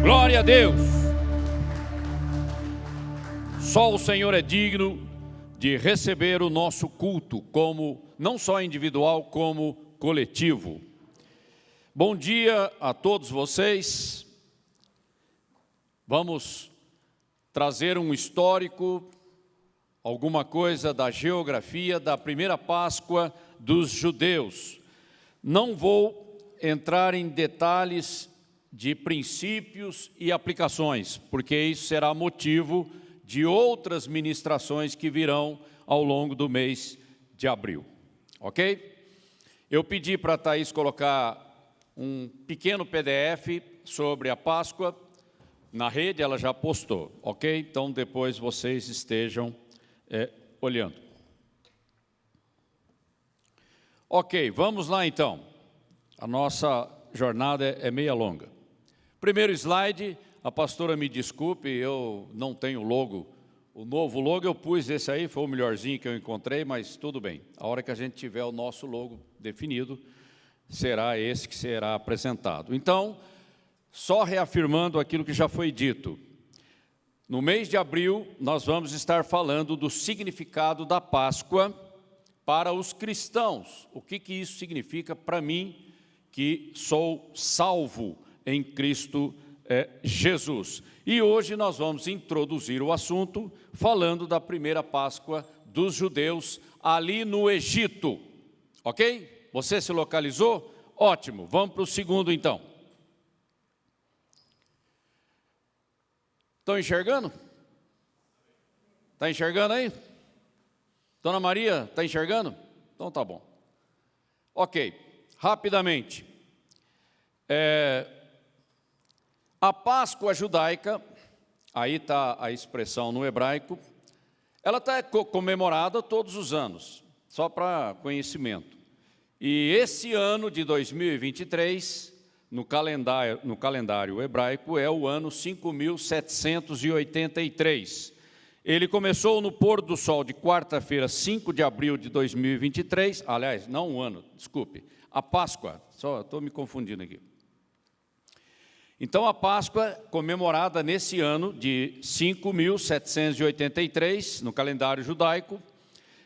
Glória a Deus! Só o Senhor é digno de receber o nosso culto, como não só individual, como coletivo. Bom dia a todos vocês. Vamos trazer um histórico, alguma coisa da geografia da primeira Páscoa dos judeus. Não vou entrar em detalhes de princípios e aplicações, porque isso será motivo de outras ministrações que virão ao longo do mês de abril, ok? Eu pedi para a Thaís colocar um pequeno PDF sobre a Páscoa na rede, ela já postou, ok? Então depois vocês estejam olhando. Ok, vamos lá então. A nossa jornada é meia longa. Primeiro slide, a pastora me desculpe, eu não tenho logo, o novo logo eu pus esse aí, foi o melhorzinho que eu encontrei, mas tudo bem. A hora que a gente tiver o nosso logo definido, será esse que será apresentado. Então, só reafirmando aquilo que já foi dito, no mês de abril nós vamos estar falando do significado da Páscoa para os cristãos. O que isso significa para mim, que sou salvo em Cristo Jesus. E hoje nós vamos introduzir o assunto falando da primeira Páscoa dos judeus ali no Egito. Ok? Você se localizou? Ótimo. Vamos para o segundo então. Estão enxergando? Está enxergando aí? Dona Maria, está enxergando? Então tá bom. Ok, rapidamente. A Páscoa judaica, aí está a expressão no hebraico, ela está comemorada todos os anos, só para conhecimento. E esse ano de 2023, no calendário hebraico, é o ano 5.783. Ele começou no pôr do sol de quarta-feira, 5 de abril de 2023, aliás, não um ano, desculpe, a Páscoa, só estou me confundindo aqui. Então, a Páscoa, comemorada nesse ano de 5.783, no calendário judaico,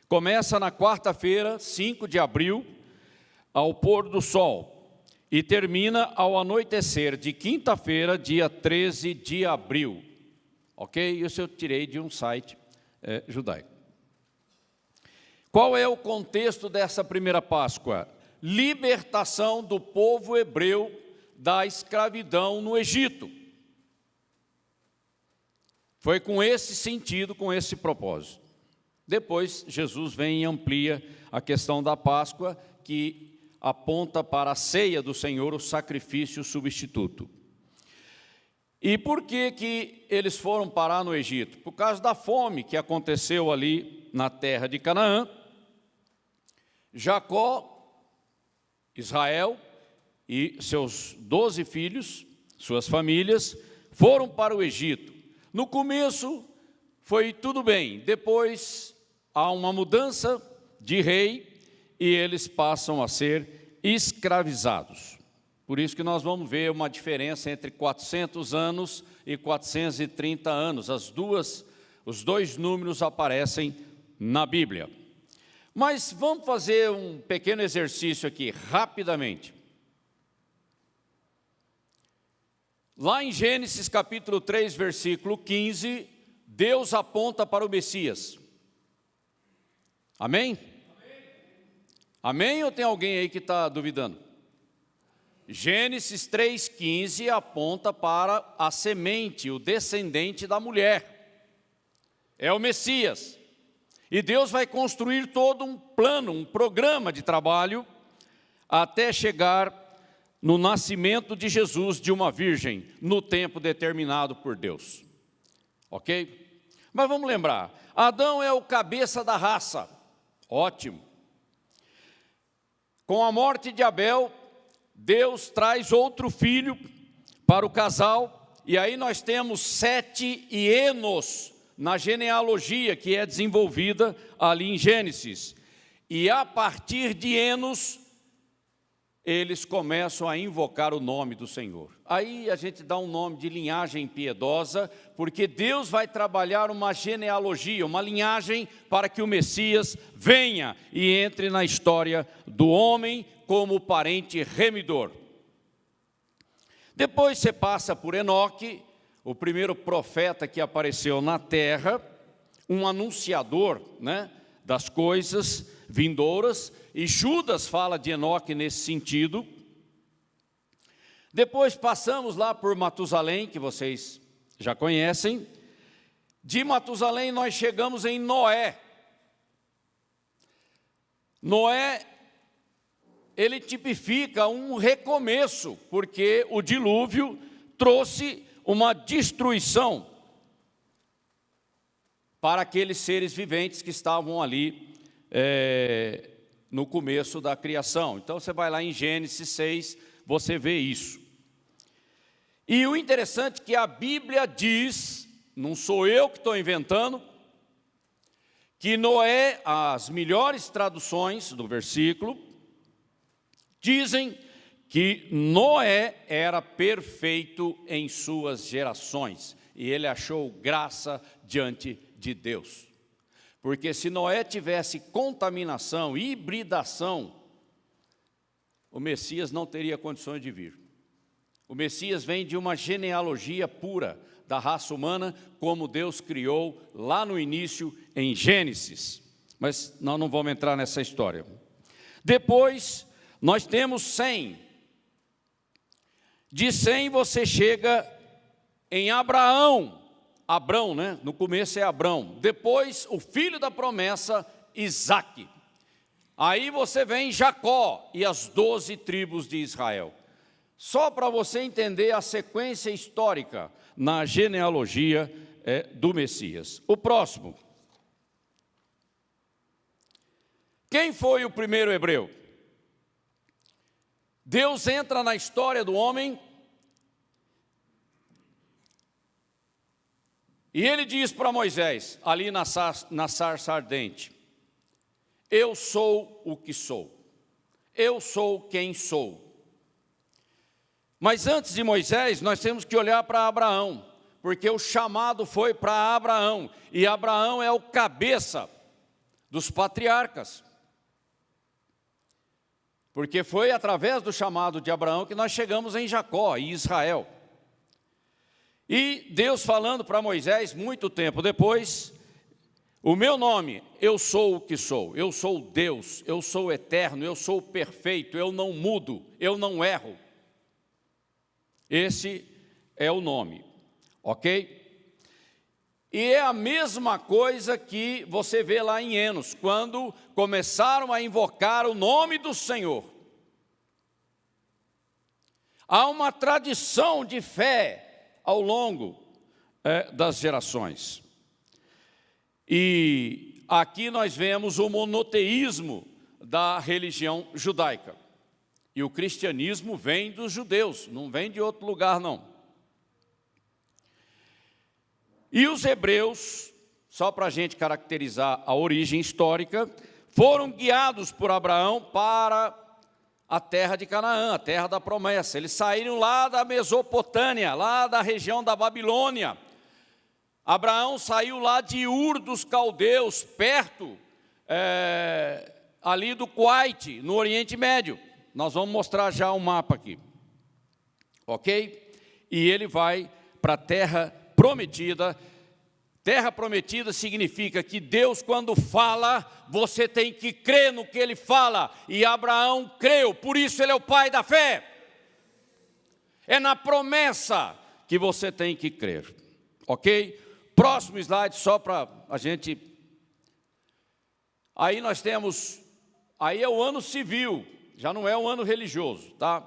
começa na quarta-feira, 5 de abril, ao pôr do sol, e termina ao anoitecer de quinta-feira, dia 13 de abril. Ok? Isso eu tirei de um site judaico. Qual é o contexto dessa primeira Páscoa? Libertação do povo hebreu da escravidão no Egito. Foi com esse sentido, com esse propósito. Depois, Jesus vem e amplia a questão da Páscoa, que aponta para a ceia do Senhor, o sacrifício substituto. E por que eles foram parar no Egito? Por causa da fome que aconteceu ali na terra de Canaã. Jacó, Israel e seus 12 filhos, suas famílias, foram para o Egito. No começo foi tudo bem, depois há uma mudança de rei e eles passam a ser escravizados. Por isso que nós vamos ver uma diferença entre 400 anos e 430 anos. Os dois números aparecem na Bíblia. Mas vamos fazer um pequeno exercício aqui, rapidamente. Lá em Gênesis capítulo 3, versículo 15, Deus aponta para o Messias. Amém? Amém ou tem alguém aí que está duvidando? Gênesis 3,15 aponta para a semente, o descendente da mulher. É o Messias. E Deus vai construir todo um plano, um programa de trabalho, até chegar no nascimento de Jesus de uma virgem, no tempo determinado por Deus. Ok? Mas vamos lembrar, Adão é o cabeça da raça. Ótimo. Com a morte de Abel, Deus traz outro filho para o casal, e aí nós temos Sete e Enos na genealogia que é desenvolvida ali em Gênesis. E a partir de Enos, eles começam a invocar o nome do Senhor. Aí a gente dá um nome de linhagem piedosa, porque Deus vai trabalhar uma genealogia, uma linhagem para que o Messias venha e entre na história do homem como parente remidor. Depois você passa por Enoque, o primeiro profeta que apareceu na terra, um anunciador, né, das coisas vindouras, e Judas fala de Enoque nesse sentido. Depois passamos lá por Matusalém, que vocês já conhecem. De Matusalém nós chegamos em Noé. Noé, ele tipifica um recomeço, porque o dilúvio trouxe uma destruição para aqueles seres viventes que estavam ali no começo da criação. Então você vai lá em Gênesis 6, você vê isso. E o interessante é que a Bíblia diz, não sou eu que estou inventando, que Noé, as melhores traduções do versículo, dizem que Noé era perfeito em suas gerações, e ele achou graça diante de Deus. Porque se Noé tivesse contaminação, hibridação, o Messias não teria condições de vir. O Messias vem de uma genealogia pura da raça humana, como Deus criou lá no início em Gênesis. Mas nós não vamos entrar nessa história. Depois, nós temos Sem. De Sem você chega em Abraão. Abrão, né? No começo é Abrão. Depois, o filho da promessa, Isaque. Aí você vem Jacó e as 12 tribos de Israel. Só para você entender a sequência histórica na genealogia do Messias. O próximo. Quem foi o primeiro hebreu? Deus entra na história do homem e ele diz para Moisés, ali na sarça ardente: eu sou o que sou, eu sou quem sou. Mas antes de Moisés, nós temos que olhar para Abraão, porque o chamado foi para Abraão, e Abraão é o cabeça dos patriarcas. Porque foi através do chamado de Abraão que nós chegamos em Jacó e Israel. E Deus falando para Moisés, muito tempo depois: o meu nome, eu sou o que sou, eu sou Deus, eu sou eterno, eu sou perfeito, eu não mudo, eu não erro. Esse é o nome, ok? E é a mesma coisa que você vê lá em Enos, quando começaram a invocar o nome do Senhor. Há uma tradição de fé ao longo das gerações. E aqui nós vemos o monoteísmo da religião judaica. E o cristianismo vem dos judeus, não vem de outro lugar, não. E os hebreus, só para a gente caracterizar a origem histórica, foram guiados por Abraão para a terra de Canaã, a terra da promessa. Eles saíram lá da Mesopotâmia, lá da região da Babilônia. Abraão saiu lá de Ur dos Caldeus, perto ali do Kuwait, no Oriente Médio. Nós vamos mostrar já um mapa aqui, ok? E ele vai para a terra prometida. Terra prometida significa que Deus, quando fala, você tem que crer no que Ele fala. E Abraão creu, por isso ele é o pai da fé. É na promessa que você tem que crer, ok? Próximo slide, só para a gente... Aí nós temos... Aí é o ano civil, já não é um ano religioso, tá?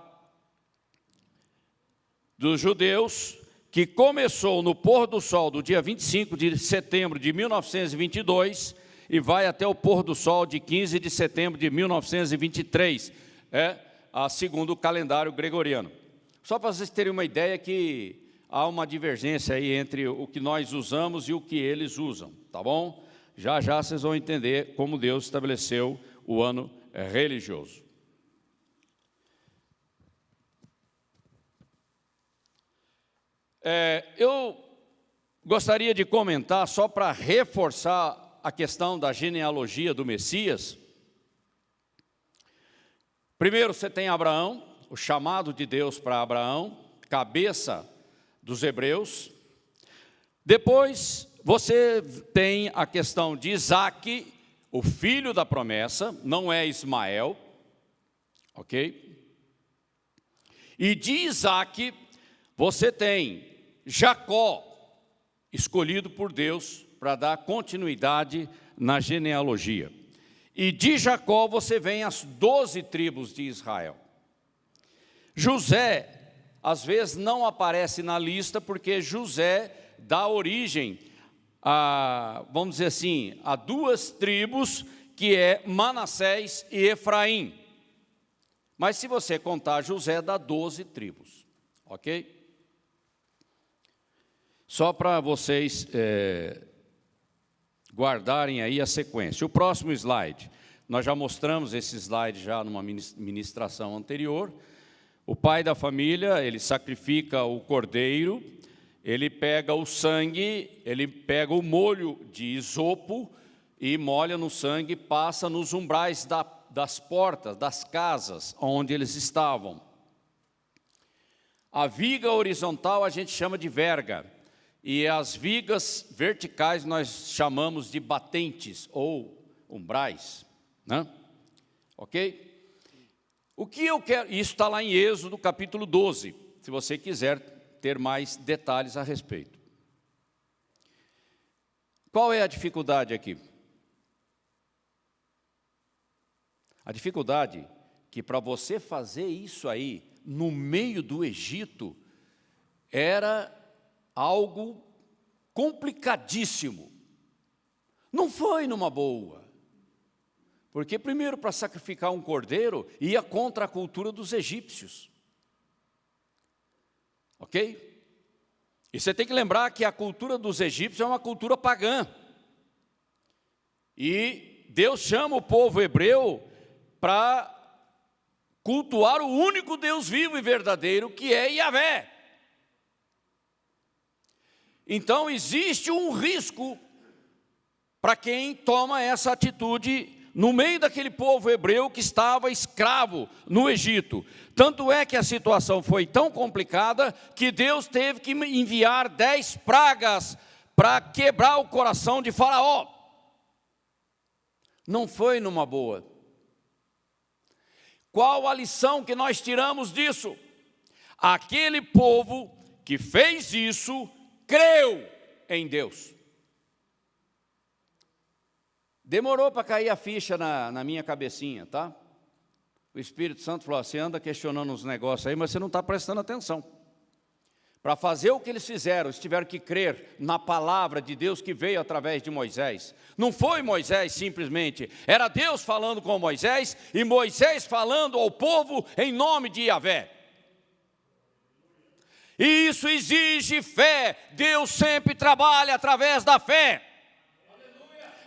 Dos judeus, que começou no pôr do sol do dia 25 de setembro de 1922 e vai até o pôr do sol de 15 de setembro de 1923, segundo o calendário gregoriano. Só para vocês terem uma ideia que há uma divergência aí entre o que nós usamos e o que eles usam, tá bom? Já já vocês vão entender como Deus estabeleceu o ano religioso. Eu gostaria de comentar, só para reforçar a questão da genealogia do Messias. Primeiro você tem Abraão, o chamado de Deus para Abraão, cabeça dos hebreus. Depois você tem a questão de Isaque, o filho da promessa, não é Ismael, ok? E de Isaque você tem Jacó, escolhido por Deus para dar continuidade na genealogia. E de Jacó você vem as 12 tribos de Israel. José, às vezes, não aparece na lista, porque José dá origem a, vamos dizer assim, a 2 tribos, que é Manassés e Efraim. Mas se você contar José, dá 12 tribos, ok? Só para vocês guardarem aí a sequência. O próximo slide, nós já mostramos esse slide já numa ministração anterior. O pai da família, ele sacrifica o cordeiro, ele pega o sangue, ele pega o molho de isopo e molha no sangue, passa nos umbrais das portas, das casas onde eles estavam. A viga horizontal a gente chama de verga, e as vigas verticais nós chamamos de batentes ou umbrais, né? Ok? O que eu quero, isso está lá em Êxodo capítulo 12, se você quiser ter mais detalhes a respeito. Qual é a dificuldade aqui? A dificuldade que para você fazer isso aí, no meio do Egito, era algo complicadíssimo. Não foi numa boa. Porque primeiro, para sacrificar um cordeiro, ia contra a cultura dos egípcios. Ok? E você tem que lembrar que a cultura dos egípcios é uma cultura pagã. E Deus chama o povo hebreu para cultuar o único Deus vivo e verdadeiro, que é Yahvé. Então existe um risco para quem toma essa atitude no meio daquele povo hebreu que estava escravo no Egito. Tanto é que a situação foi tão complicada que Deus teve que enviar 10 pragas para quebrar o coração de Faraó. Não foi numa boa. Qual a lição que nós tiramos disso? Aquele povo que fez isso creu em Deus. Demorou para cair a ficha na minha cabecinha, tá? O Espírito Santo falou, você anda questionando uns negócios aí, mas você não está prestando atenção. Para fazer o que eles fizeram, eles tiveram que crer na palavra de Deus que veio através de Moisés. Não foi Moisés simplesmente, era Deus falando com Moisés e Moisés falando ao povo em nome de Yahvé. E isso exige fé. Deus sempre trabalha através da fé.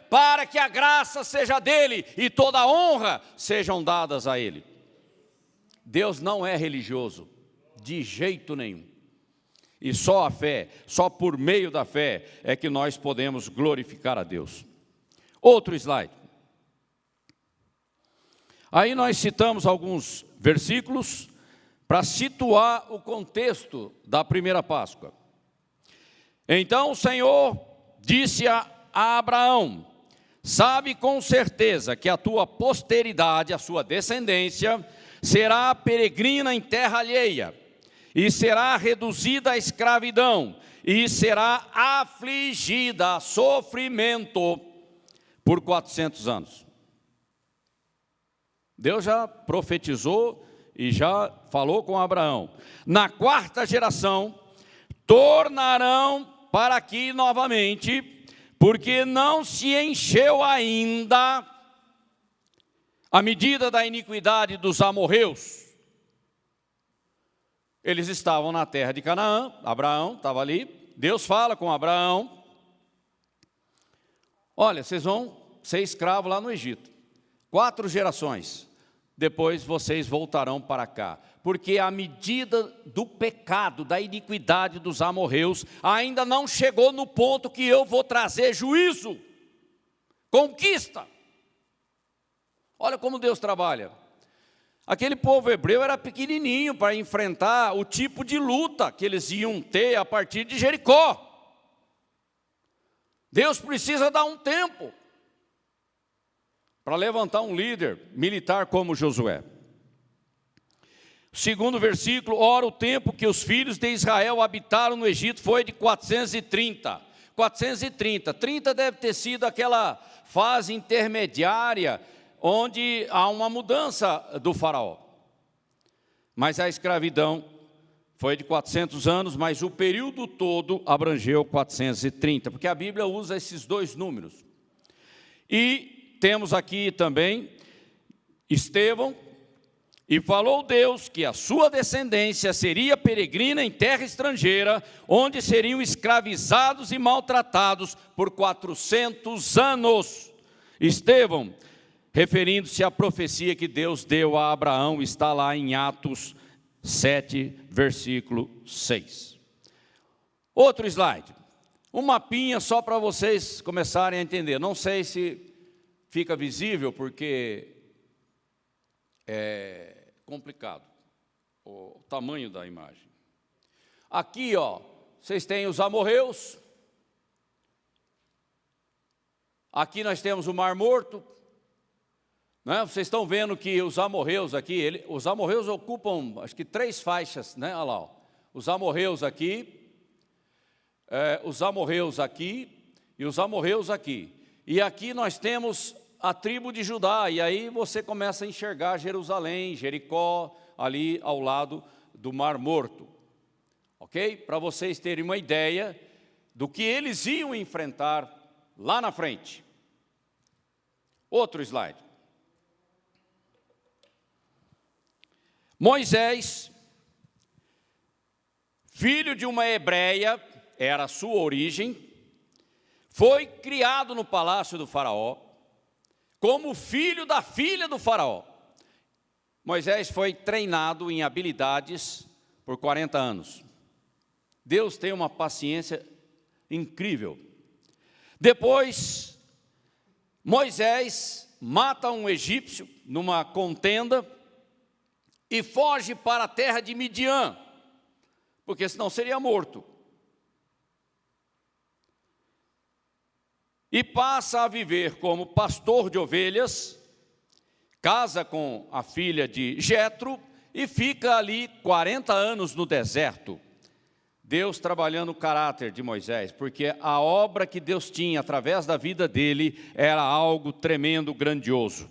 Para que a graça seja dele e toda a honra sejam dadas a ele. Deus não é religioso, de jeito nenhum. E só a fé, só por meio da fé é que nós podemos glorificar a Deus. Outro slide. Aí nós citamos alguns versículos para situar o contexto da primeira Páscoa. Então o Senhor disse a Abraão, sabe com certeza que a tua posteridade, a sua descendência, será peregrina em terra alheia, e será reduzida à escravidão, e será afligida a sofrimento por 400 anos. Deus já profetizou e já falou com Abraão. Na 4ª geração, tornarão para aqui novamente, porque não se encheu ainda a medida da iniquidade dos amorreus. Eles estavam na terra de Canaã, Abraão estava ali, Deus fala com Abraão, olha, vocês vão ser escravos lá no Egito, 4 gerações, depois vocês voltarão para cá. Porque a medida do pecado, da iniquidade dos amorreus, ainda não chegou no ponto que eu vou trazer juízo, conquista. Olha como Deus trabalha. Aquele povo hebreu era pequenininho para enfrentar o tipo de luta que eles iam ter a partir de Jericó. Deus precisa dar um tempo para levantar um líder militar como Josué. Segundo versículo, ora o tempo que os filhos de Israel habitaram no Egito foi de 430. 430, 30 deve ter sido aquela fase intermediária onde há uma mudança do faraó. Mas a escravidão foi de 400 anos, mas o período todo abrangeu 430, porque a Bíblia usa esses dois números. E temos aqui também Estevão, e falou Deus que a sua descendência seria peregrina em terra estrangeira, onde seriam escravizados e maltratados por 400 anos. Estevão, referindo-se à profecia que Deus deu a Abraão, está lá em Atos 7, versículo 6. Outro slide. Um mapinha só para vocês começarem a entender. Não sei se fica visível, porque é complicado o tamanho da imagem. Aqui, ó, vocês têm os amorreus. Aqui nós temos o Mar Morto. Né? Vocês estão vendo que os amorreus aqui, os amorreus ocupam, acho que 3 faixas, né? Olha lá, ó. Os amorreus aqui, os amorreus aqui e os amorreus aqui. E aqui nós temos a tribo de Judá, e aí você começa a enxergar Jerusalém, Jericó, ali ao lado do Mar Morto. Ok? Para vocês terem uma ideia do que eles iam enfrentar lá na frente. Outro slide. Moisés, filho de uma hebreia, era a sua origem, foi criado no palácio do faraó, como filho da filha do faraó. Moisés foi treinado em habilidades por 40 anos. Deus tem uma paciência incrível. Depois, Moisés mata um egípcio numa contenda e foge para a terra de Midian, porque senão seria morto. E passa a viver como pastor de ovelhas, casa com a filha de Jetro e fica ali 40 anos no deserto. Deus trabalhando o caráter de Moisés, porque a obra que Deus tinha através da vida dele era algo tremendo, grandioso.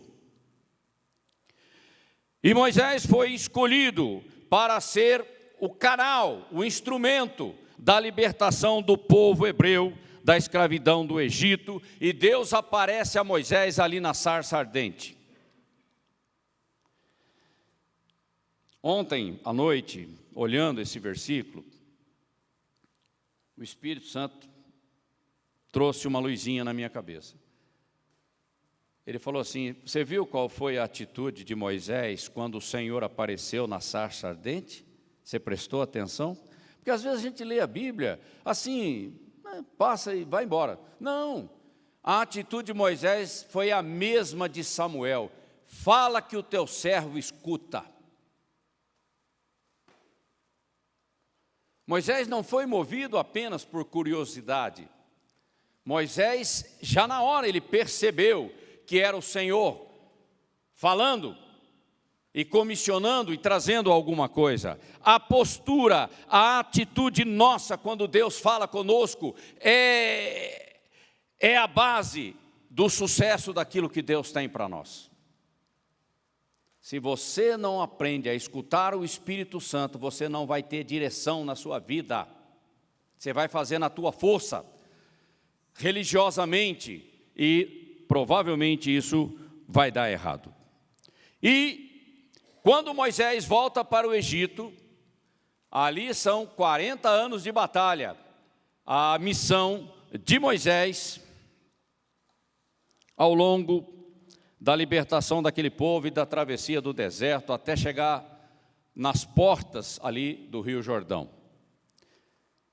E Moisés foi escolhido para ser o canal, o instrumento da libertação do povo hebreu, da escravidão do Egito, e Deus aparece a Moisés ali na sarça ardente. Ontem à noite, olhando esse versículo, o Espírito Santo trouxe uma luzinha na minha cabeça. Ele falou assim: você viu qual foi a atitude de Moisés quando o Senhor apareceu na sarça ardente? Você prestou atenção? Porque às vezes a gente lê a Bíblia assim, passa e vai embora. Não, a atitude de Moisés foi a mesma de Samuel. Fala que o teu servo escuta. Moisés não foi movido apenas por curiosidade. Moisés, já na hora, ele percebeu que era o Senhor falando e comissionando e trazendo alguma coisa. A postura, a atitude nossa quando Deus fala conosco é a base do sucesso daquilo que Deus tem para nós. Se você não aprende a escutar o Espírito Santo, você não vai ter direção na sua vida. Você vai fazer na tua força, religiosamente, e provavelmente isso vai dar errado. E quando Moisés volta para o Egito, ali são 40 anos de batalha. A missão de Moisés ao longo da libertação daquele povo e da travessia do deserto até chegar nas portas ali do Rio Jordão.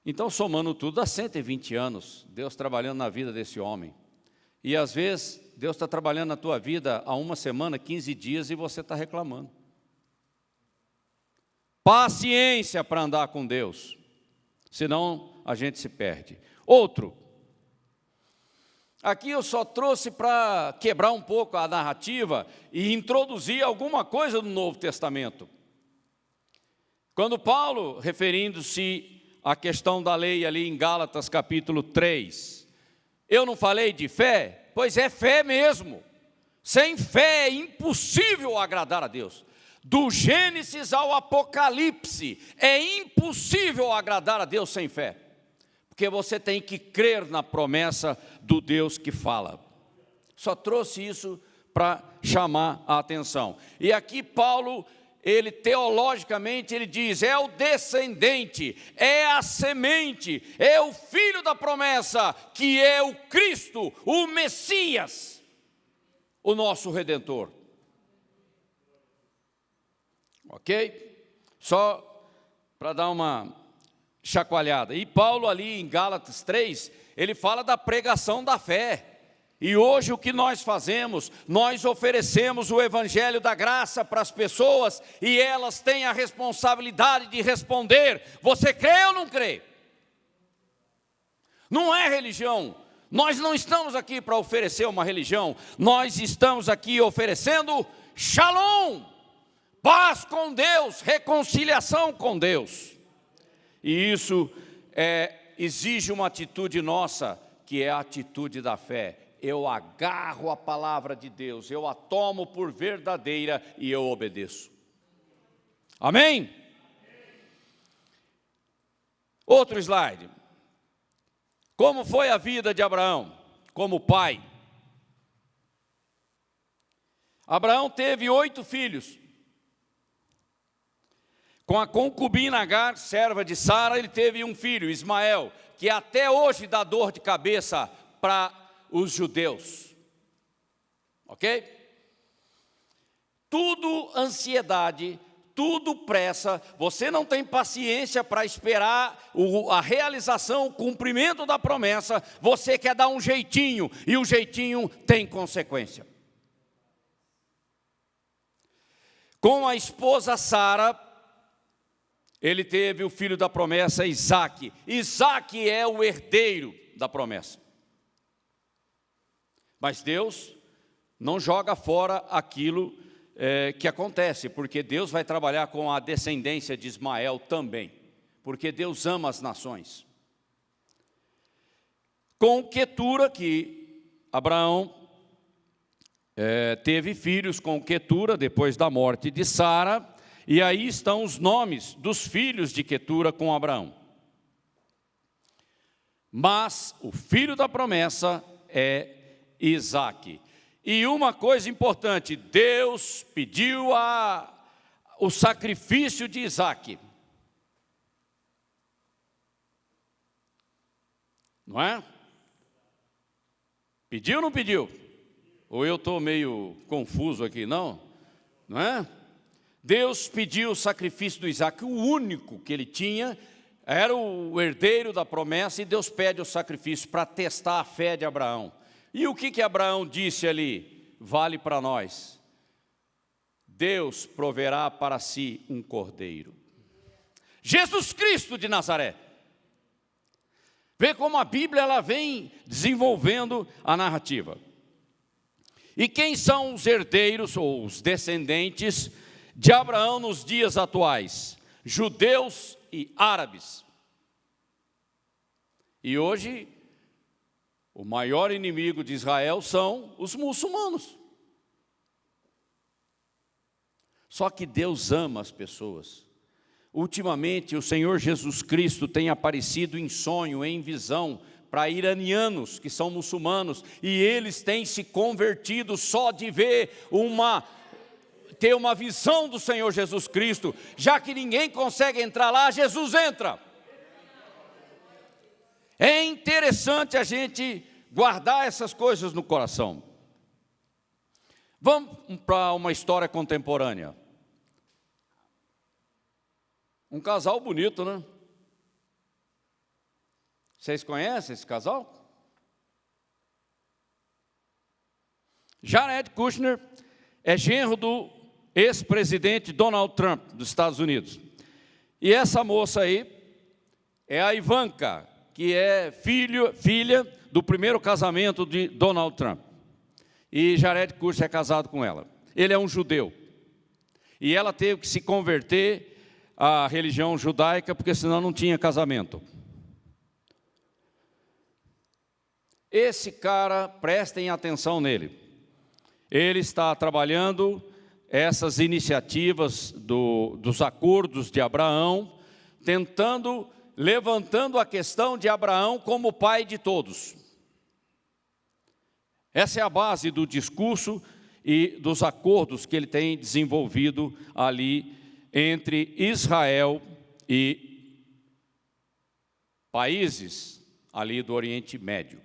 Então, somando tudo, dá 120 anos, Deus trabalhando na vida desse homem. E às vezes, Deus está trabalhando na tua vida há uma semana, 15 dias, e você está reclamando. Paciência para andar com Deus, senão a gente se perde. Outro, aqui eu só trouxe para quebrar um pouco a narrativa e introduzir alguma coisa do Novo Testamento. Quando Paulo, referindo-se à questão da lei ali em Gálatas capítulo 3, eu não falei de fé? Pois é fé mesmo. Sem fé é impossível agradar a Deus. Do Gênesis ao Apocalipse, é impossível agradar a Deus sem fé. Porque você tem que crer na promessa do Deus que fala. Só trouxe isso para chamar a atenção. E aqui Paulo, ele teologicamente, ele diz, é o descendente, é a semente, é o filho da promessa, que é o Cristo, o Messias, o nosso Redentor. Ok? Só para dar uma chacoalhada. E Paulo ali em Gálatas 3, ele fala da pregação da fé. E hoje o que nós fazemos? Nós oferecemos o evangelho da graça para as pessoas e elas têm a responsabilidade de responder. Você crê ou não crê? Não é religião. Nós não estamos aqui para oferecer uma religião. Nós estamos aqui oferecendo shalom. Paz com Deus, reconciliação com Deus. E isso exige uma atitude nossa, que é a atitude da fé. Eu agarro a palavra de Deus, eu a tomo por verdadeira e eu obedeço. Amém? Outro slide. Como foi a vida de Abraão como pai? Abraão teve 8 filhos. Com a concubina Agar, serva de Sara, ele teve um filho, Ismael, que até hoje dá dor de cabeça para os judeus. Ok? Tudo ansiedade, tudo pressa, você não tem paciência para esperar a realização, o cumprimento da promessa, você quer dar um jeitinho, e o jeitinho tem consequência. Com a esposa Sara, ele teve o filho da promessa, Isaque. Isaque é o herdeiro da promessa. Mas Deus não joga fora aquilo que acontece, porque Deus vai trabalhar com a descendência de Ismael também, porque Deus ama as nações. Com Quetura, que Abraão teve filhos com Quetura depois da morte de Sara. E aí estão os nomes dos filhos de Quetura com Abraão. Mas o filho da promessa é Isaque. E uma coisa importante, Deus pediu o sacrifício de Isaque. Não é? Pediu ou não pediu? Ou eu estou meio confuso aqui, não? Não é? Deus pediu o sacrifício do Isaque, o único que ele tinha, era o herdeiro da promessa, e Deus pede o sacrifício para testar a fé de Abraão. E o que Abraão disse ali? Vale para nós. Deus proverá para si um cordeiro. Jesus Cristo de Nazaré. Vê como a Bíblia ela vem desenvolvendo a narrativa. E quem são os herdeiros ou os descendentes de Abraão nos dias atuais? Judeus e árabes. E hoje, o maior inimigo de Israel são os muçulmanos. Só que Deus ama as pessoas. Ultimamente, o Senhor Jesus Cristo tem aparecido em sonho, em visão, para iranianos que são muçulmanos, e eles têm se convertido só de ver ter uma visão do Senhor Jesus Cristo. Já que ninguém consegue entrar lá, Jesus entra. É interessante a gente guardar essas coisas no coração. Vamos para uma história contemporânea. Um casal bonito, né? Vocês conhecem esse casal? Jared Kushner é genro do ex-presidente Donald Trump, dos Estados Unidos. E essa moça aí é a Ivanka, que é filha do primeiro casamento de Donald Trump. E Jared Kushner é casado com ela. Ele é um judeu. E ela teve que se converter à religião judaica, porque senão não tinha casamento. Esse cara, prestem atenção nele. Ele está trabalhando essas iniciativas dos acordos de Abraão, levantando a questão de Abraão como pai de todos. Essa é a base do discurso e dos acordos que ele tem desenvolvido ali entre Israel e países ali do Oriente Médio.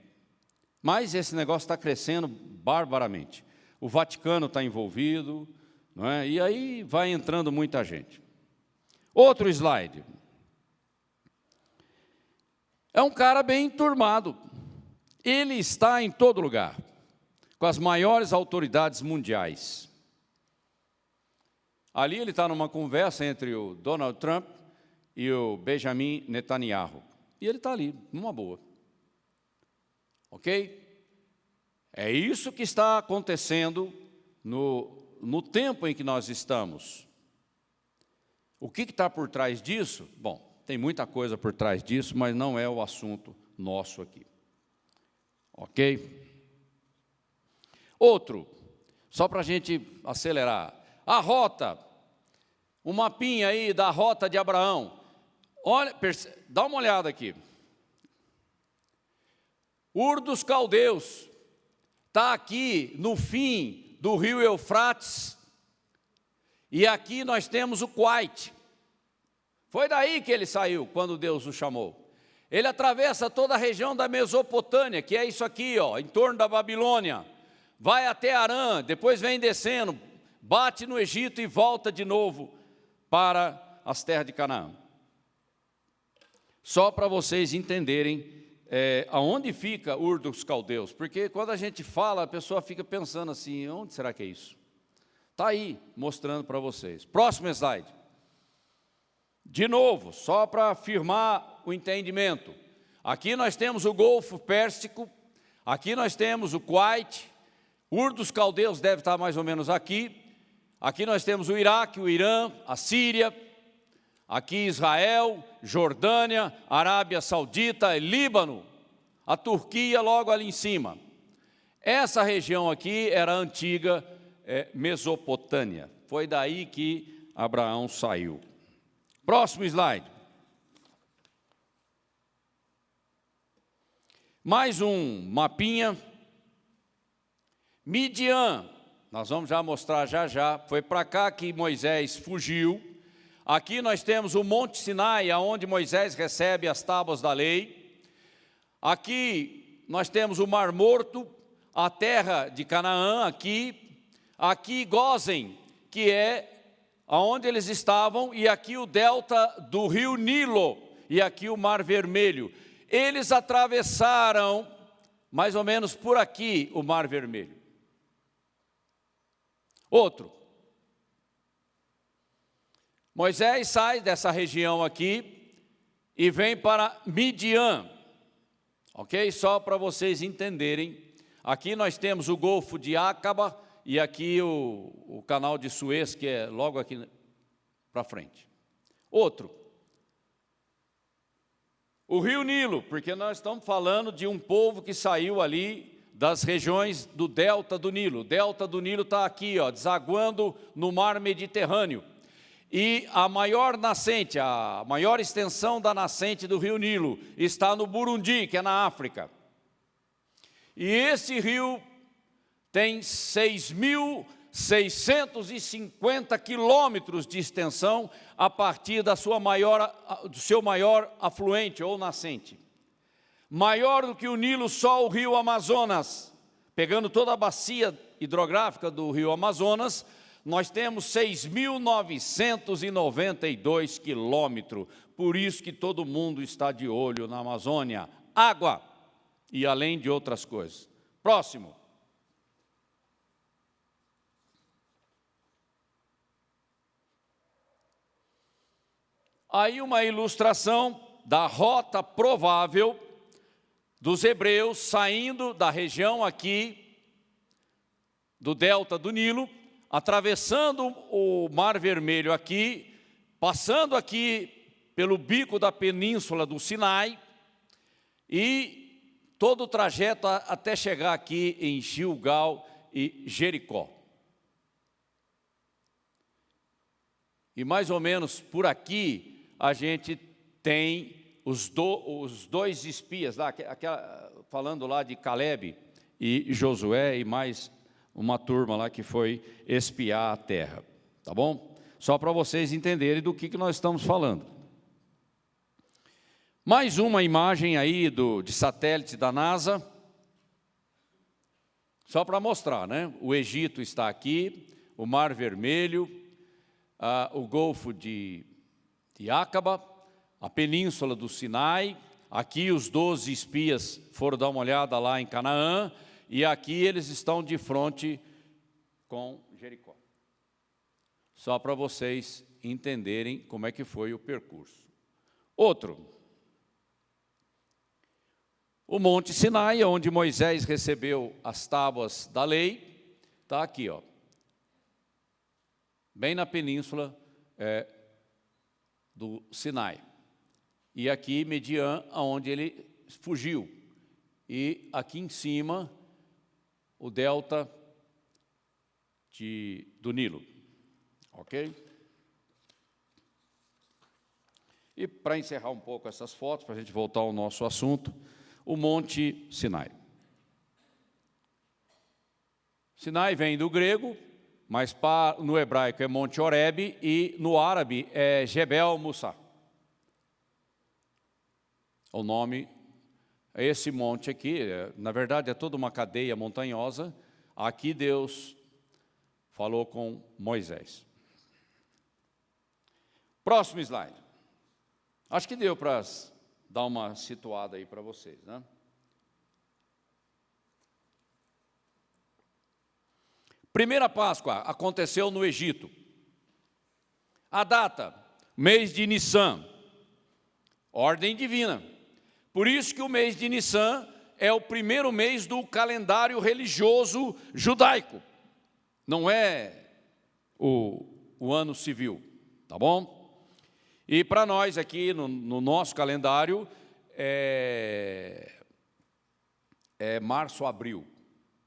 Mas esse negócio está crescendo barbaramente. O Vaticano está envolvido, não é? E aí vai entrando muita gente. Outro slide. É um cara bem enturmado. Ele está em todo lugar, com as maiores autoridades mundiais. Ali ele está numa conversa entre o Donald Trump e o Benjamin Netanyahu. E ele está ali, numa boa. Ok? É isso que está acontecendo no tempo em que nós estamos. O que está por trás disso? Bom, tem muita coisa por trás disso, mas não é o assunto nosso aqui. Ok? Outro, só para a gente acelerar. A rota, um mapinha aí da rota de Abraão. Olha, dá uma olhada aqui. Ur dos Caldeus está aqui no fim do rio Eufrates, e aqui nós temos o Kuwait. Foi daí que ele saiu, quando Deus o chamou. Ele atravessa toda a região da Mesopotâmia, que é isso aqui, ó, em torno da Babilônia, vai até Arã, depois vem descendo, bate no Egito e volta de novo para as terras de Canaã. Só para vocês entenderem aonde fica Ur dos Caldeus, porque quando a gente fala, a pessoa fica pensando assim, onde será que é isso? Está aí, mostrando para vocês. Próximo slide. De novo, só para afirmar o entendimento. Aqui nós temos o Golfo Pérsico, aqui nós temos o Kuwait, Ur dos Caldeus deve estar mais ou menos aqui. Aqui nós temos o Iraque, o Irã, a Síria, aqui Israel, Jordânia, Arábia Saudita, Líbano, a Turquia logo ali em cima. Essa região aqui era a antiga Mesopotâmia. Foi daí que Abraão saiu. Próximo slide. Mais um mapinha. Midian, nós vamos já mostrar já. Foi para cá que Moisés fugiu. Aqui nós temos o Monte Sinai, onde Moisés recebe as tábuas da lei. Aqui nós temos o Mar Morto, a terra de Canaã, aqui Gósen, que é onde eles estavam, e aqui o delta do rio Nilo, e aqui o Mar Vermelho. Eles atravessaram, mais ou menos por aqui, o Mar Vermelho. Outro. Moisés sai dessa região aqui e vem para Midian, ok? Só para vocês entenderem, aqui nós temos o Golfo de Acaba e aqui o canal de Suez, que é logo aqui para frente. Outro, o rio Nilo, porque nós estamos falando de um povo que saiu ali das regiões do delta do Nilo. O delta do Nilo está aqui, ó, desaguando no mar Mediterrâneo. E a maior nascente, a maior extensão da nascente do rio Nilo está no Burundi, que é na África. E esse rio tem 6.650 quilômetros de extensão a partir do seu maior afluente ou nascente. Maior do que o Nilo, só o rio Amazonas, pegando toda a bacia hidrográfica do rio Amazonas, nós temos 6.992 quilômetros. Por isso que todo mundo está de olho na Amazônia. Água e além de outras coisas. Próximo. Aí uma ilustração da rota provável dos hebreus saindo da região aqui do delta do Nilo, atravessando o Mar Vermelho aqui, passando aqui pelo bico da península do Sinai e todo o trajeto até chegar aqui em Gilgal e Jericó. E mais ou menos por aqui a gente tem os dois espias, lá, falando lá de Caleb e Josué e mais uma turma lá que foi espiar a terra, tá bom? Só para vocês entenderem do que nós estamos falando. Mais uma imagem aí de satélite da NASA, só para mostrar, né? O Egito está aqui, o Mar Vermelho, o Golfo de Acaba, a Península do Sinai, aqui os 12 espias foram dar uma olhada lá em Canaã, e aqui eles estão de frente com Jericó. Só para vocês entenderem como é que foi o percurso. Outro, o Monte Sinai, onde Moisés recebeu as tábuas da lei, está aqui, ó, bem na península do Sinai. E aqui Midian, onde ele fugiu. E aqui em cima, o delta do Nilo. Ok? E para encerrar um pouco essas fotos, para a gente voltar ao nosso assunto, o Monte Sinai. Sinai vem do grego, mas no hebraico é Monte Horebe e no árabe é Jebel Musa. O nome, esse monte aqui, na verdade é toda uma cadeia montanhosa. Aqui Deus falou com Moisés. Próximo slide. Acho que deu para dar uma situada aí para vocês, né? Primeira Páscoa aconteceu no Egito. A data, mês de Nissan, ordem divina. Por isso que o mês de Nissan é o primeiro mês do calendário religioso judaico. Não é o ano civil, tá bom? E para nós aqui no nosso calendário é março, abril,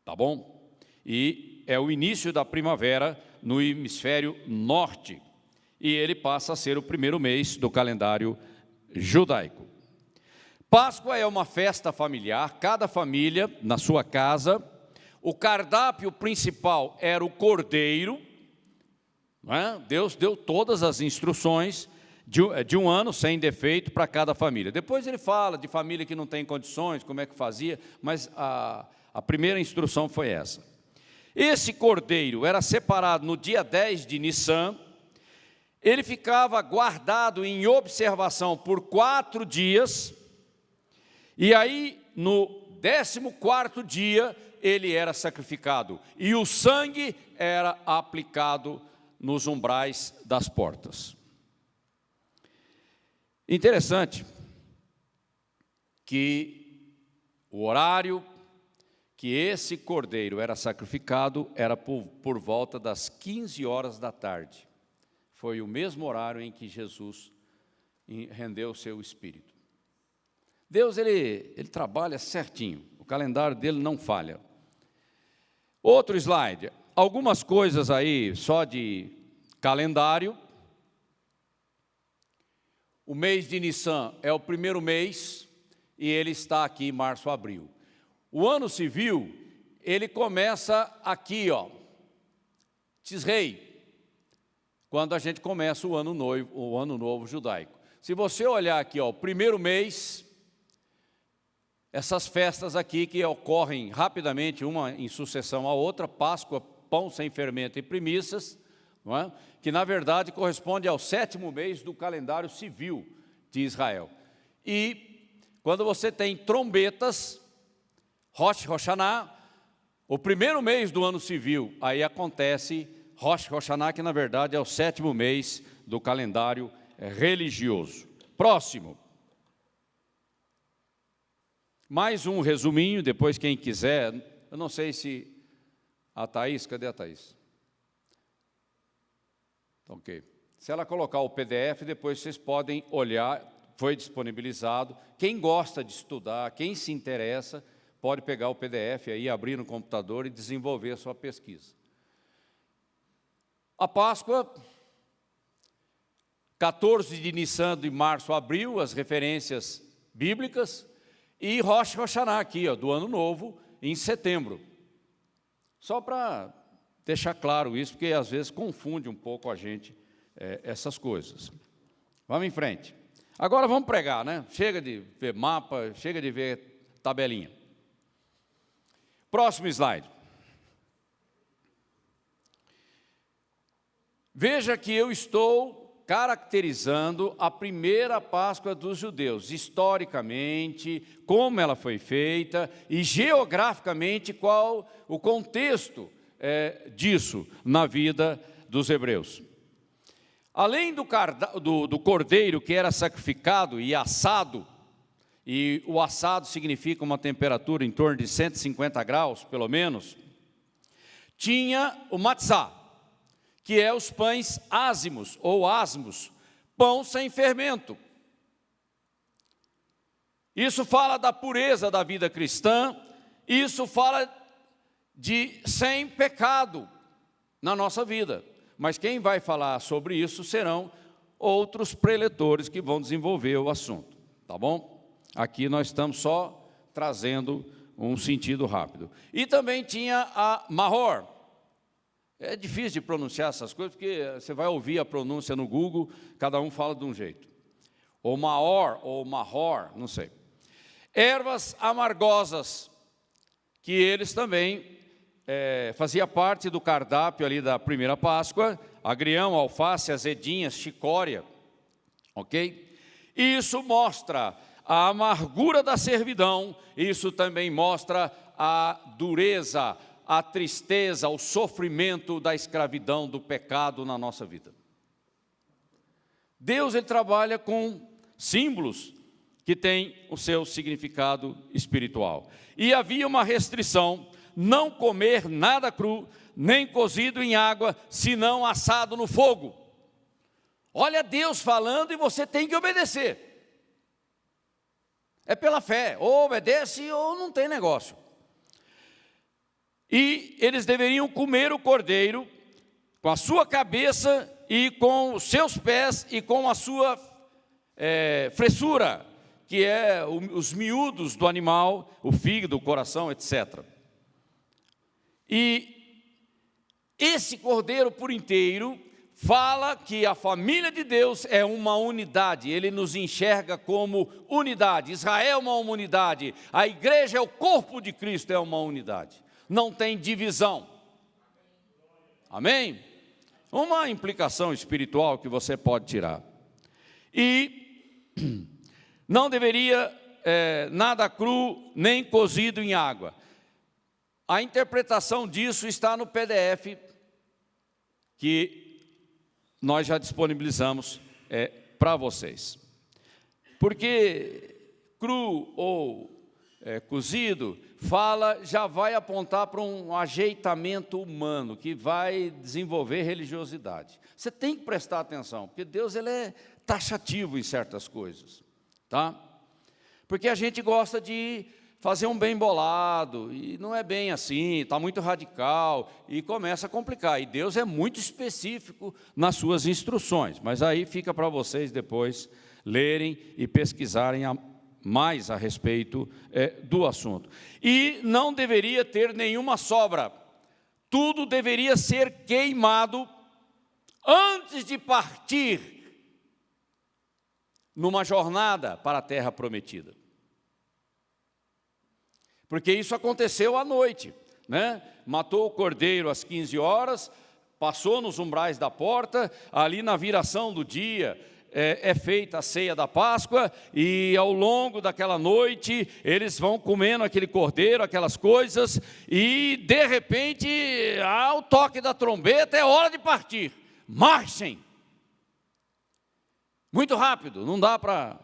tá bom? E é o início da primavera no hemisfério norte. E ele passa a ser o primeiro mês do calendário judaico. Páscoa é uma festa familiar, cada família na sua casa. O cardápio principal era o cordeiro, né? Deus deu todas as instruções de um ano sem defeito para cada família. Depois ele fala de família que não tem condições, como é que fazia, mas a primeira instrução foi essa. Esse cordeiro era separado no dia 10 de Nissan, ele ficava guardado em observação por 4 dias, e aí no 14º dia ele era sacrificado, e o sangue era aplicado nos umbrais das portas. Interessante que o horário que esse cordeiro era sacrificado era por volta das 15 horas da tarde. Foi o mesmo horário em que Jesus rendeu o seu espírito. Deus, ele trabalha certinho, o calendário dele não falha. Outro slide, algumas coisas aí só de calendário. O mês de Nissan é o primeiro mês e ele está aqui em março, abril. O ano civil, ele começa aqui, ó, Tisrei, quando a gente começa o ano novo judaico. Se você olhar aqui, ó, o primeiro mês essas festas aqui que ocorrem rapidamente, uma em sucessão à outra, Páscoa, pão sem fermento e primícias, não é? Que na verdade corresponde ao 7º mês do calendário civil de Israel. E quando você tem trombetas, Rosh Hashanah, o 1º mês do ano civil, aí acontece Rosh Hashanah, que na verdade é o 7º mês do calendário religioso. Próximo. Mais um resuminho, depois quem quiser, eu não sei se a Thaís, cadê a Thaís? Ok. Se ela colocar o PDF, depois vocês podem olhar, foi disponibilizado. Quem gosta de estudar, quem se interessa, pode pegar o PDF aí, abrir no computador e desenvolver a sua pesquisa. A Páscoa, 14 de Nissan de março a abril, as referências bíblicas, e Rosh Hashanah aqui, ó, do Ano Novo, em setembro. Só para deixar claro isso, porque às vezes confunde um pouco a gente essas coisas. Vamos em frente. Agora vamos pregar, né? Chega de ver mapa, chega de ver tabelinha. Próximo slide. Veja que eu estou caracterizando a primeira Páscoa dos judeus, historicamente, como ela foi feita e geograficamente qual o contexto disso na vida dos hebreus. Além do cordeiro que era sacrificado e assado, e o assado significa uma temperatura em torno de 150 graus, pelo menos, tinha o matzá, que é os pães ázimos ou asmos, pão sem fermento. Isso fala da pureza da vida cristã, isso fala de sem pecado na nossa vida. Mas quem vai falar sobre isso serão outros preletores que vão desenvolver o assunto, tá bom? Aqui nós estamos só trazendo um sentido rápido. E também tinha a Mahor. É difícil de pronunciar essas coisas, porque você vai ouvir a pronúncia no Google, cada um fala de um jeito. Ou Mahor, ou Mahor, não sei. Ervas amargosas, que eles também fazia parte do cardápio ali da primeira Páscoa, agrião, alface, azedinhas, chicória, ok? Isso mostra a amargura da servidão, isso também mostra a dureza, a tristeza, o sofrimento da escravidão, do pecado na nossa vida. Deus, ele trabalha com símbolos que têm o seu significado espiritual. E havia uma restrição: não comer nada cru, nem cozido em água, senão assado no fogo. Olha Deus falando e você tem que obedecer. É pela fé, ou obedece ou não tem negócio. E eles deveriam comer o cordeiro com a sua cabeça e com os seus pés e com a sua fressura, que é os miúdos do animal, o fígado, o coração, etc. E esse cordeiro por inteiro fala que a família de Deus é uma unidade, ele nos enxerga como unidade. Israel é uma unidade, a igreja é o corpo de Cristo, é uma unidade. Não tem divisão. Amém? Uma implicação espiritual que você pode tirar. E não deveria nada cru, nem cozido em água. A interpretação disso está no PDF que nós já disponibilizamos para vocês. Porque cru ou cozido já vai apontar para um ajeitamento humano que vai desenvolver religiosidade. Você tem que prestar atenção, porque Deus, ele é taxativo em certas coisas, tá? Porque a gente gosta de fazer um bem bolado, e não é bem assim, está muito radical, e começa a complicar. E Deus é muito específico nas suas instruções, mas aí fica para vocês depois lerem e pesquisarem mais a respeito do assunto. E não deveria ter nenhuma sobra, tudo deveria ser queimado antes de partir numa jornada para a terra prometida. porque isso aconteceu à noite, né? Matou o cordeiro às 15 horas, passou nos umbrais da porta, ali na viração do dia é feita a ceia da Páscoa, e ao longo daquela noite eles vão comendo aquele cordeiro, aquelas coisas, e de repente, ao toque da trombeta, é hora de partir. Marchem! Muito rápido, não dá para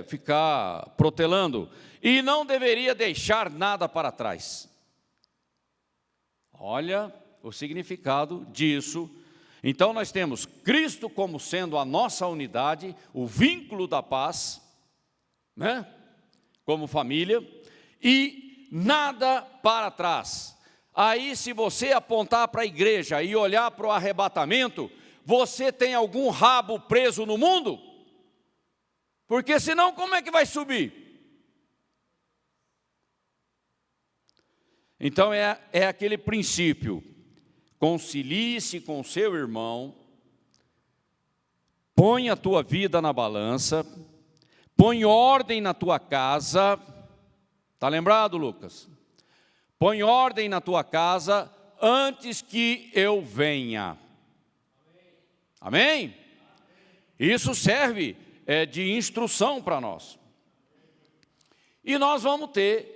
ficar protelando. E não deveria deixar nada para trás. Olha o significado disso. Então nós temos Cristo como sendo a nossa unidade, o vínculo da paz, né? Como família, e nada para trás. Aí, se você apontar para a igreja e olhar para o arrebatamento, você tem algum rabo preso no mundo? Porque senão como é que vai subir? Então é aquele princípio: concilie-se com seu irmão, põe a tua vida na balança, põe ordem na tua casa. Está lembrado, Lucas? Põe ordem na tua casa antes que eu venha. Amém? Isso serve de instrução para nós. E nós vamos ter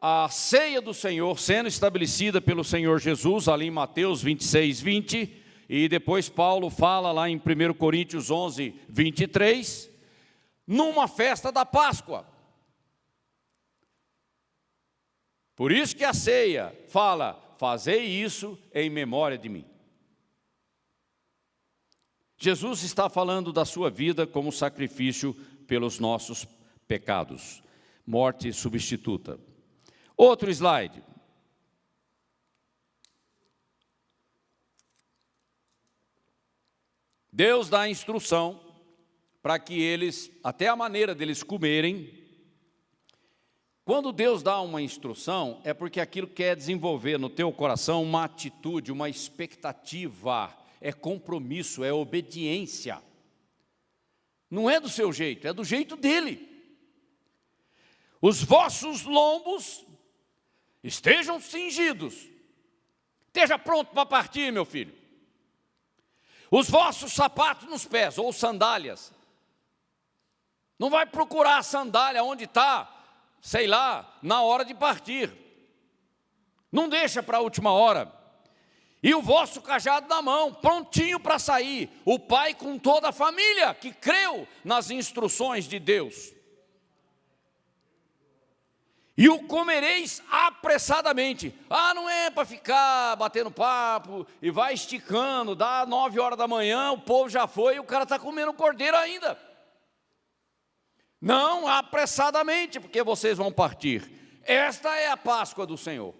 a ceia do Senhor sendo estabelecida pelo Senhor Jesus, ali em Mateus 26, 20, e depois Paulo fala lá em 1 Coríntios 11, 23, numa festa da Páscoa. Por isso que a ceia fala: fazei isso em memória de mim. Jesus está falando da sua vida como sacrifício pelos nossos pecados, morte substituta. Outro slide. Deus dá a instrução para que eles, até a maneira deles comerem. Quando Deus dá uma instrução, é porque aquilo quer desenvolver no teu coração uma atitude, uma expectativa, é compromisso, é obediência. Não é do seu jeito, é do jeito dele. Os vossos lombos estejam cingidos. Esteja pronto para partir, meu filho. Os vossos sapatos nos pés, ou sandálias. Não vai procurar a sandália onde está, sei lá, na hora de partir. Não deixa para a última hora. E o vosso cajado na mão, prontinho para sair. O pai com toda a família que creu nas instruções de Deus. E o comereis apressadamente. Ah, não é para ficar batendo papo e vai esticando, dá 9 horas da manhã, o povo já foi e o cara está comendo cordeiro ainda. Não, apressadamente, porque vocês vão partir. Esta é a Páscoa do Senhor.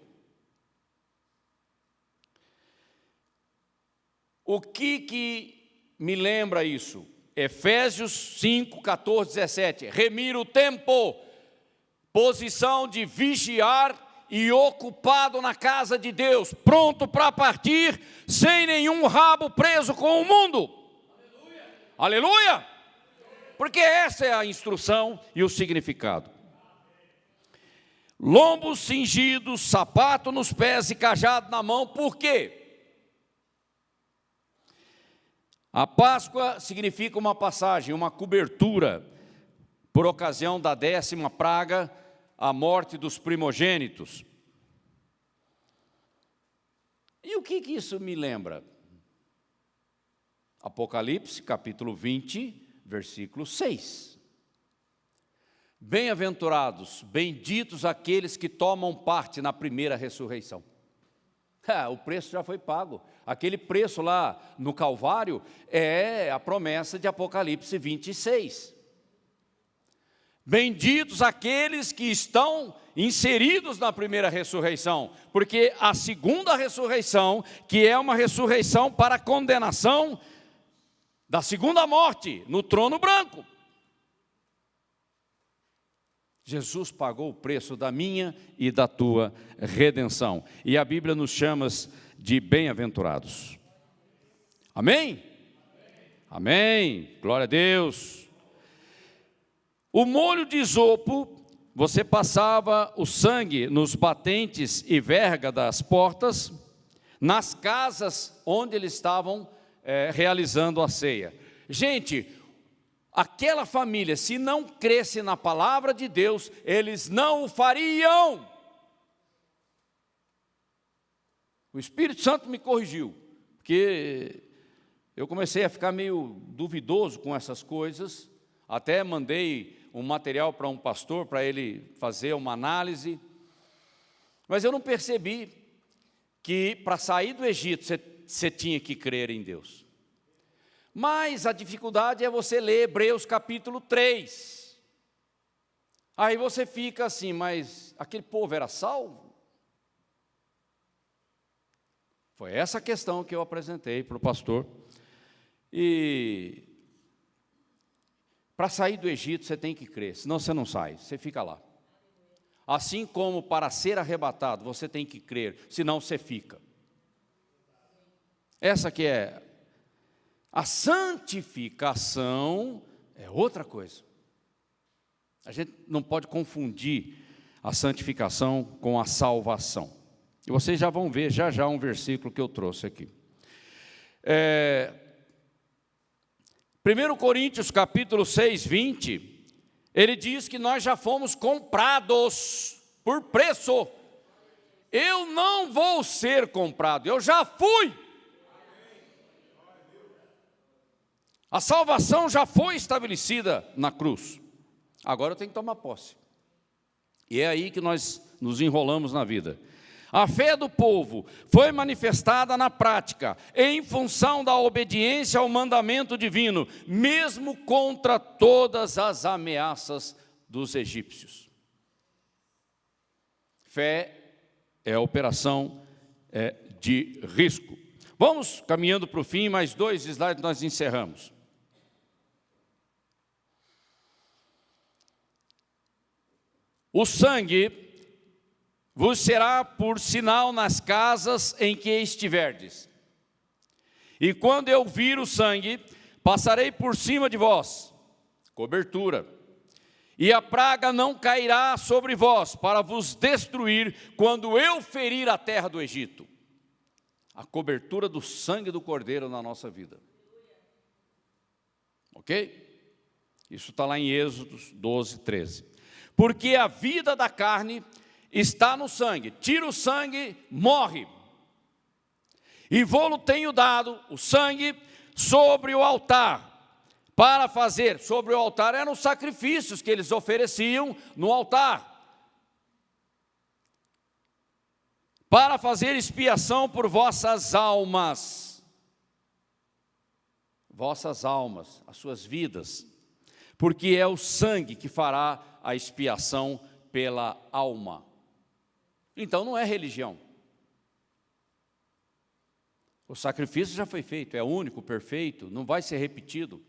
O que me lembra isso? Efésios 5, 14, 17. Remir o tempo, posição de vigiar e ocupado na casa de Deus, pronto para partir, sem nenhum rabo preso com o mundo. Aleluia! Aleluia! Porque essa é a instrução e o significado. Lombos cingidos, sapato nos pés e cajado na mão, por quê? A Páscoa significa uma passagem, uma cobertura, por ocasião da 10ª praga, a morte dos primogênitos. E o que isso me lembra? Apocalipse, capítulo 20, versículo 6. Bem-aventurados, benditos aqueles que tomam parte na primeira ressurreição. O preço já foi pago. Aquele preço lá no Calvário é a promessa de Apocalipse 26. Benditos aqueles que estão inseridos na primeira ressurreição, porque a segunda ressurreição, que é uma ressurreição para a condenação da segunda morte, no trono branco. Jesus pagou o preço da minha e da tua redenção. E a Bíblia nos chama de bem-aventurados. Amém? Amém. Glória a Deus. O molho de isopo você passava o sangue nos batentes e verga das portas, nas casas onde eles estavam realizando a ceia. Gente, aquela família, se não cresce na palavra de Deus, eles não o fariam. O Espírito Santo me corrigiu, porque eu comecei a ficar meio duvidoso com essas coisas, até mandei um material para um pastor, para ele fazer uma análise, mas eu não percebi que para sair do Egito você tinha que crer em Deus. Mas a dificuldade é você ler Hebreus capítulo 3, aí você fica assim, mas aquele povo era salvo? Foi essa a questão que eu apresentei para o pastor. E para sair do Egito você tem que crer, senão você não sai, você fica lá. Assim como para ser arrebatado você tem que crer, senão você fica. Essa que é a santificação, é outra coisa. A gente não pode confundir a santificação com a salvação. E vocês já vão ver já um versículo que eu trouxe aqui. 1 Coríntios capítulo 6, 20, ele diz que nós já fomos comprados por preço. Eu não vou ser comprado, eu já fui. A salvação já foi estabelecida na cruz. Agora eu tenho que tomar posse. E é aí que nós nos enrolamos na vida. A fé do povo foi manifestada na prática, em função da obediência ao mandamento divino, mesmo contra todas as ameaças dos egípcios. Fé é a operação de risco. Vamos caminhando para o fim, mais 2 slides nós encerramos. O sangue vos será por sinal nas casas em que estiverdes. E quando eu vir o sangue, passarei por cima de vós, cobertura, e a praga não cairá sobre vós, para vos destruir, quando eu ferir a terra do Egito. A cobertura do sangue do Cordeiro na nossa vida. Ok? Isso está lá em Êxodo 12, 13. Porque a vida da carne está no sangue. Tira o sangue, morre. E vou-lo tenho dado, o sangue, sobre o altar, para fazer, sobre o altar eram os sacrifícios que eles ofereciam no altar, para fazer expiação por vossas almas, as suas vidas, porque é o sangue que fará a expiação pela alma. Então não é religião. O sacrifício já foi feito, é único, perfeito, não vai ser repetido.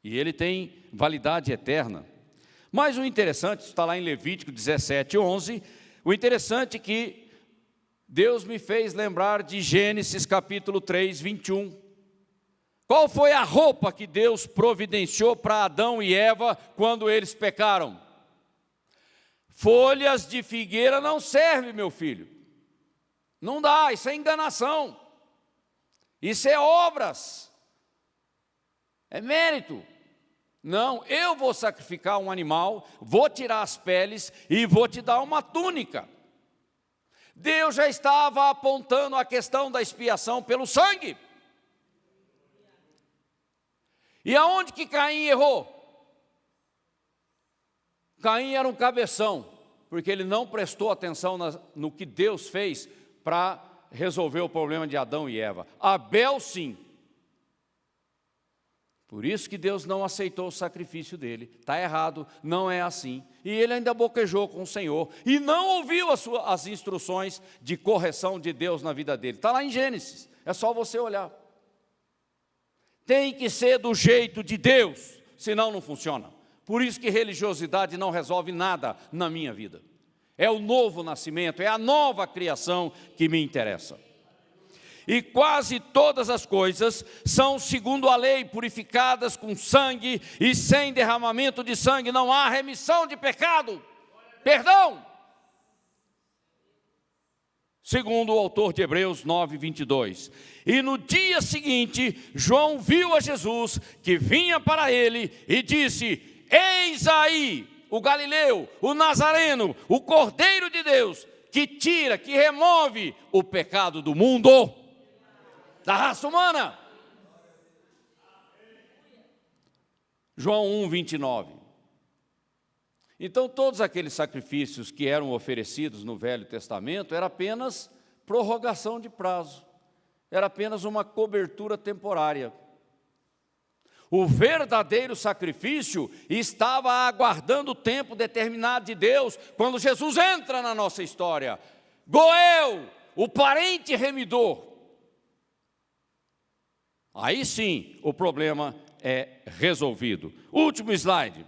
E ele tem validade eterna. Mas o interessante, está lá em Levítico 17, 11, o interessante é que Deus me fez lembrar de Gênesis capítulo 3, 21. Qual foi a roupa que Deus providenciou para Adão e Eva quando eles pecaram? Folhas de figueira não serve, meu filho. Não dá, isso é enganação. Isso é obras. É mérito. Não, eu vou sacrificar um animal, vou tirar as peles e vou te dar uma túnica. Deus já estava apontando a questão da expiação pelo sangue. E aonde que Caim errou? Caim era um cabeção, porque ele não prestou atenção no que Deus fez para resolver o problema de Adão e Eva. Abel sim. Por isso que Deus não aceitou o sacrifício dele. Está errado, não é assim. E ele ainda boquejou com o Senhor e não ouviu as instruções de correção de Deus na vida dele. Está lá em Gênesis, é só você olhar. Tem que ser do jeito de Deus, senão não funciona. Por isso que religiosidade não resolve nada na minha vida. É o novo nascimento, é a nova criação que me interessa. E quase todas as coisas são segundo a lei, purificadas com sangue, e sem derramamento de sangue não há remissão de pecado. Perdão! Segundo o autor de Hebreus 9, 22. E no dia seguinte, João viu a Jesus, que vinha para ele, e disse: eis aí o Galileu, o Nazareno, o Cordeiro de Deus, que tira, que remove o pecado do mundo, da raça humana. João 1, 29. Então, todos aqueles sacrifícios que eram oferecidos no Velho Testamento era apenas prorrogação de prazo, era apenas uma cobertura temporária. O verdadeiro sacrifício estava aguardando o tempo determinado de Deus, quando Jesus entra na nossa história. Goel, o parente remidor. Aí sim, o problema é resolvido. Último slide.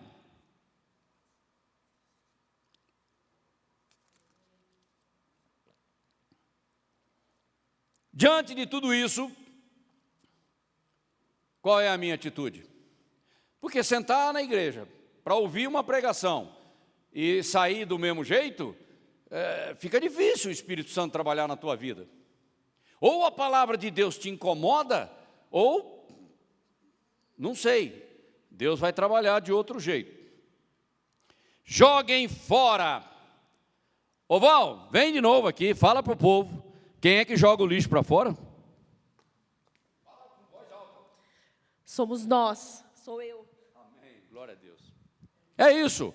Diante de tudo isso, qual é a minha atitude? Porque sentar na igreja para ouvir uma pregação e sair do mesmo jeito, fica difícil o Espírito Santo trabalhar na tua vida. Ou a palavra de Deus te incomoda, ou, não sei, Deus vai trabalhar de outro jeito. Joguem fora. Ô Val, vem de novo aqui, fala para o povo. Quem é que joga o lixo para fora? Somos nós, sou eu. Amém, glória a Deus. É isso,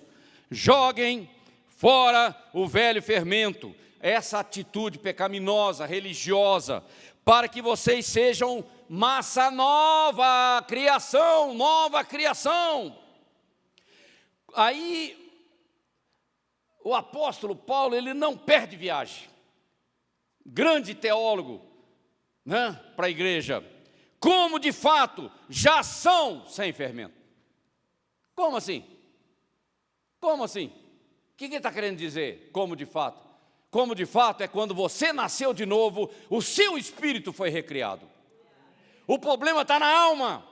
joguem fora o velho fermento, essa atitude pecaminosa, religiosa, para que vocês sejam massa nova, criação, nova criação. Aí, o apóstolo Paulo, ele não perde viagem. Grande teólogo, né, para a igreja. Como de fato já são sem fermento. Como assim? Como assim? O que ele está querendo dizer? Como de fato? Como de fato é quando você nasceu de novo, o seu espírito foi recriado. O problema está na alma.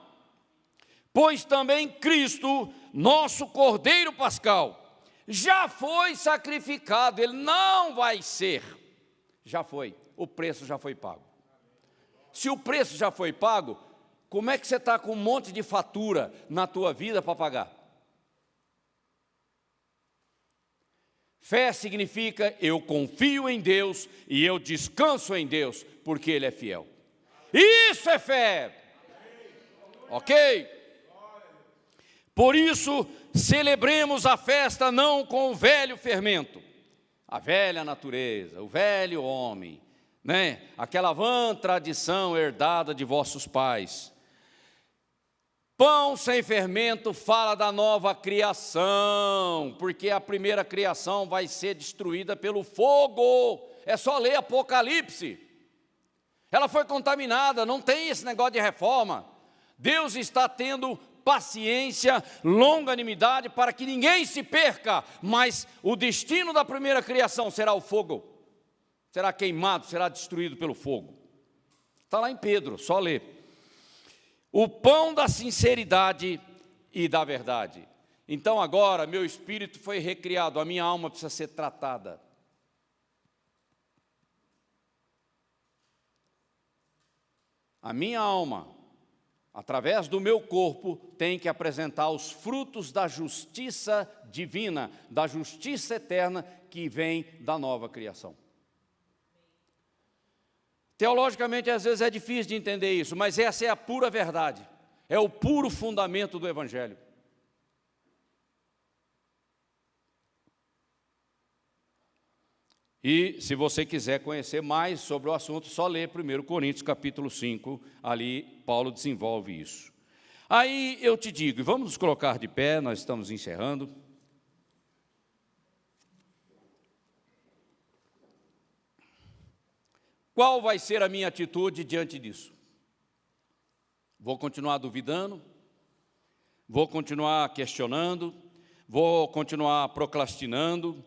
Pois também Cristo, nosso Cordeiro Pascal, já foi sacrificado, ele não vai ser. Já foi, o preço já foi pago. Se o preço já foi pago, como é que você está com um monte de fatura na tua vida para pagar? Fé significa eu confio em Deus e eu descanso em Deus, porque Ele é fiel. Isso é fé. Ok? Por isso, celebremos a festa não com o velho fermento, a velha natureza, o velho homem, né? Aquela vã tradição herdada de vossos pais. Pão sem fermento fala da nova criação, porque a primeira criação vai ser destruída pelo fogo. É só ler Apocalipse. Ela foi contaminada, não tem esse negócio de reforma. Deus está tendo paciência, longanimidade para que ninguém se perca, mas o destino da primeira criação será o fogo, será queimado, será destruído pelo fogo. Está lá em Pedro, só ler. O pão da sinceridade e da verdade. Então agora meu espírito foi recriado, a minha alma precisa ser tratada. A minha alma, através do meu corpo, tem que apresentar os frutos da justiça divina, da justiça eterna que vem da nova criação. Teologicamente, às vezes é difícil de entender isso, mas essa é a pura verdade, é o puro fundamento do Evangelho. E se você quiser conhecer mais sobre o assunto, só lê 1 Coríntios capítulo 5, ali Paulo desenvolve isso. Aí eu te digo, e vamos nos colocar de pé, nós estamos encerrando. Qual vai ser a minha atitude diante disso? Vou continuar duvidando? Vou continuar questionando? Vou continuar procrastinando?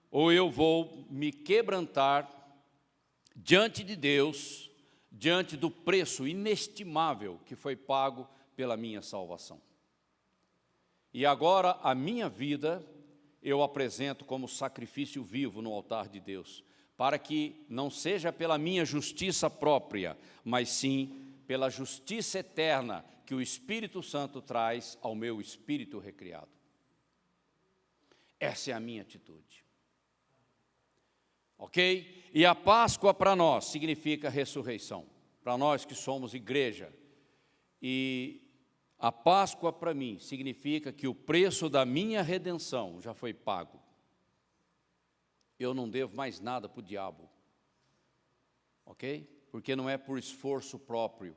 Ou eu vou me quebrantar diante de Deus, diante do preço inestimável que foi pago pela minha salvação. E agora a minha vida eu apresento como sacrifício vivo no altar de Deus, para que não seja pela minha justiça própria, mas sim pela justiça eterna que o Espírito Santo traz ao meu espírito recriado. Essa é a minha atitude. Ok? E a Páscoa para nós significa ressurreição, para nós que somos igreja. E a Páscoa para mim significa que o preço da minha redenção já foi pago. Eu não devo mais nada para o diabo, ok? Porque não é por esforço próprio,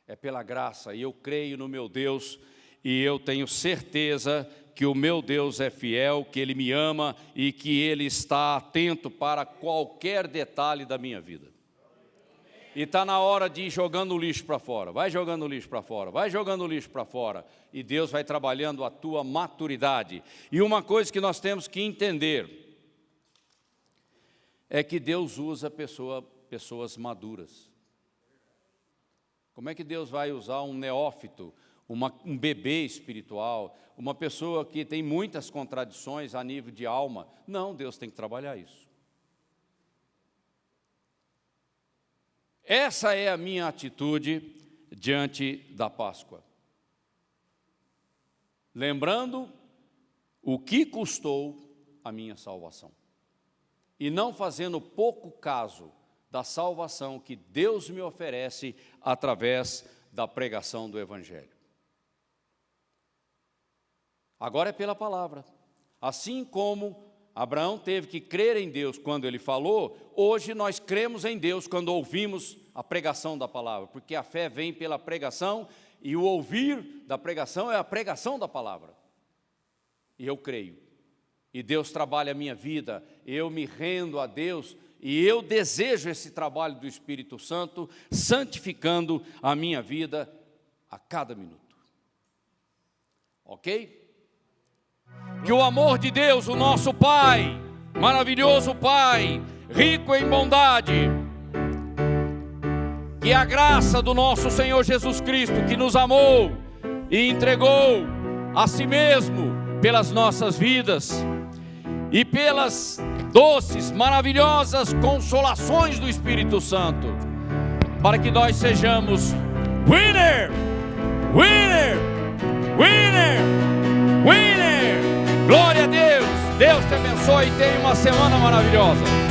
é pela graça. E eu creio no meu Deus e eu tenho certeza que o meu Deus é fiel, que Ele me ama e que Ele está atento para qualquer detalhe da minha vida. E está na hora de ir jogando o lixo para fora. Vai jogando o lixo para fora, vai jogando o lixo para fora. E Deus vai trabalhando a tua maturidade. E uma coisa que nós temos que entender é que Deus usa pessoas maduras. Como é que Deus vai usar um neófito, um bebê espiritual, uma pessoa que tem muitas contradições a nível de alma? Não, Deus tem que trabalhar isso. Essa é a minha atitude diante da Páscoa. Lembrando o que custou a minha salvação. E não fazendo pouco caso da salvação que Deus me oferece através da pregação do Evangelho. Agora é pela palavra. Assim como Abraão teve que crer em Deus quando ele falou, hoje nós cremos em Deus quando ouvimos a pregação da palavra, porque a fé vem pela pregação e o ouvir da pregação é a pregação da palavra. E eu creio. E Deus trabalha a minha vida, eu me rendo a Deus e eu desejo esse trabalho do Espírito Santo, santificando a minha vida a cada minuto. Ok? Que o amor de Deus, o nosso Pai, maravilhoso Pai, rico em bondade, que a graça do nosso Senhor Jesus Cristo, que nos amou e entregou a si mesmo pelas nossas vidas, e pelas doces, maravilhosas consolações do Espírito Santo, para que nós sejamos winner, winner, winner, winner. Glória a Deus. Deus te abençoe e tenha uma semana maravilhosa.